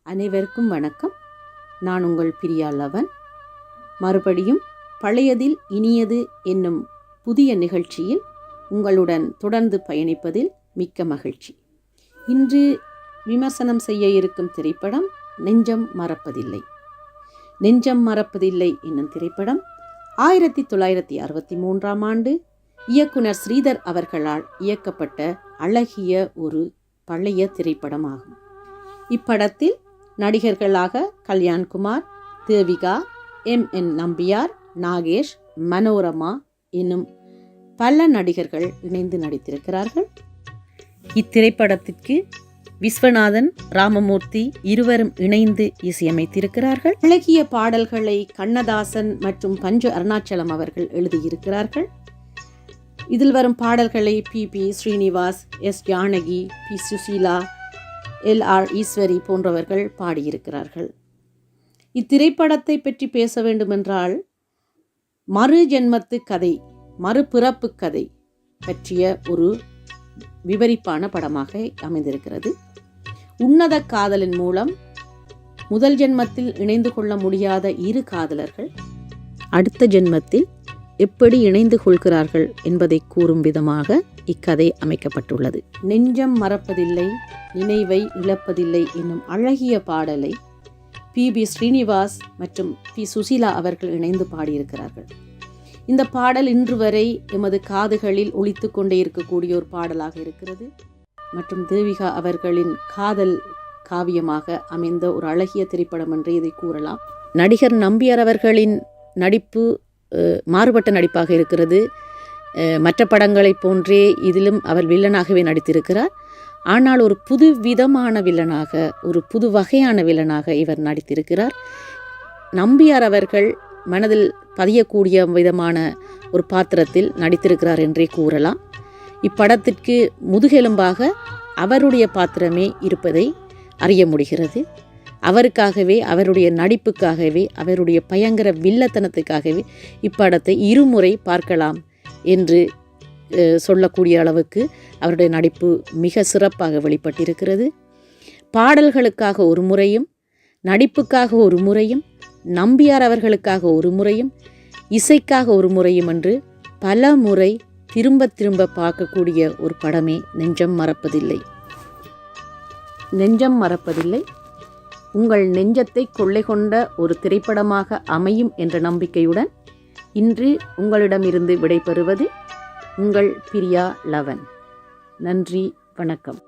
அனைவருக்கும் வணக்கம். நான் உங்கள் பிரியா லவன். மறுபடியும் பழையதில் இனியது என்னும் புதிய நிகழ்ச்சியில் உங்களுடன் தொடர்ந்து பயணிப்பதில் மிக்க மகிழ்ச்சி. இன்று விமர்சனம் செய்ய இருக்கும் திரைப்படம் நெஞ்சம் மறப்பதில்லை. நெஞ்சம் மறப்பதில்லை என்னும் திரைப்படம் 1963 ஆண்டு இயக்குனர் ஸ்ரீதர் அவர்களால் இயக்கப்பட்ட அழகிய ஒரு பழைய திரைப்படமாகும். இப்படத்தில் நடிகர்களாக கல்யாண்குமார், தேவிகா, எம்.என். நம்பியார், நாகேஷ், மனோரமா என்னும் பல நடிகர்கள் இணைந்து நடித்திருக்கிறார்கள். இத்திரைப்படத்திற்கு விஸ்வநாதன், ராமமூர்த்தி இருவரும் இணைந்து இசையமைத்திருக்கிறார்கள். அழகிய பாடல்களை கண்ணதாசன் மற்றும் பஞ்சு அருணாச்சலம் அவர்கள் எழுதியிருக்கிறார்கள். இதில் வரும் பாடல்களை P. Srinivas, S. Janaki, P. Susheela, L R. Eswari போன்றவர்கள் பாடியிருக்கிறார்கள். இத்திரைப்படத்தை பற்றி பேச வேண்டுமென்றால் மறு ஜென்மத்து கதை, மறுபிறப்பு கதை பற்றிய ஒரு விவரிப்பான படமாக அமைந்திருக்கிறது. உன்னத காதலின் மூலம் முதல் ஜென்மத்தில் இணைந்து கொள்ள முடியாத இரு காதலர்கள் அடுத்த ஜென்மத்தில் எப்படி இணைந்து கொள்கிறார்கள் என்பதை கூறும் விதமாக இக்கதை அமைக்கப்பட்டுள்ளது. நெஞ்சம் மறப்பதில்லை, நினைவை இழப்பதில்லை என்னும் அழகிய பாடலை பி. ஸ்ரீனிவாஸ் மற்றும் பி. சுசீலா அவர்கள் இணைந்து பாடியிருக்கிறார்கள். இந்த பாடல் இன்று வரை எமது காதுகளில் ஒலித்து கொண்டே இருக்கக்கூடிய ஒரு பாடலாக இருக்கிறது. மற்றும் தேவிகா அவர்களின் காதல் காவியமாக அமைந்த ஒரு அழகிய திரைப்படம் என்று இதை கூறலாம். நடிகர் நம்பியார் அவர்களின் நடிப்பு மாறுபட்ட நடிப்பாக இருக்கிறது. மற்ற படங்களைப் போன்றே இதிலும் அவர் வில்லனாகவே நடித்திருக்கிறார். ஆனால் ஒரு புது விதமான வில்லனாக, ஒரு புது வகையான வில்லனாக இவர் நடித்திருக்கிறார். நம்பியார் அவர்கள் மனதில் பதியக்கூடிய விதமான ஒரு பாத்திரத்தில் நடித்திருக்கிறார் என்றே கூறலாம். இப்படத்திற்கு முதுகெலும்பாக அவருடைய பாத்திரமே இருப்பதை அறிய முடிகிறது. அவருக்காகவே, அவருடைய நடிப்புக்காகவே, அவருடைய பயங்கர வில்லத்தனத்துக்காகவே இப்படத்தை இருமுறை பார்க்கலாம் என்று சொல்லக்கூடிய அளவுக்கு அவருடைய நடிப்பு மிக சிறப்பாக வெளிப்பட்டிருக்கிறது. பாடல்களுக்காக ஒரு முறையும், நடிப்புக்காக ஒரு முறையும், நம்பியார் அவர்களுக்காக ஒரு முறையும், இசைக்காக ஒரு முறையும் என்று பல முறை திரும்ப திரும்ப பார்க்கக்கூடிய ஒரு படமே நெஞ்சம் மறப்பதில்லை. நெஞ்சம் மறப்பதில்லை உங்கள் நெஞ்சத்தை கொள்ளை கொண்ட ஒரு திரைப்படமாக அமையும் என்ற நம்பிக்கையுடன் இன்று உங்களிடமிருந்து விடைபெறுவது உங்கள் பிரியா லவன். நன்றி, வணக்கம்.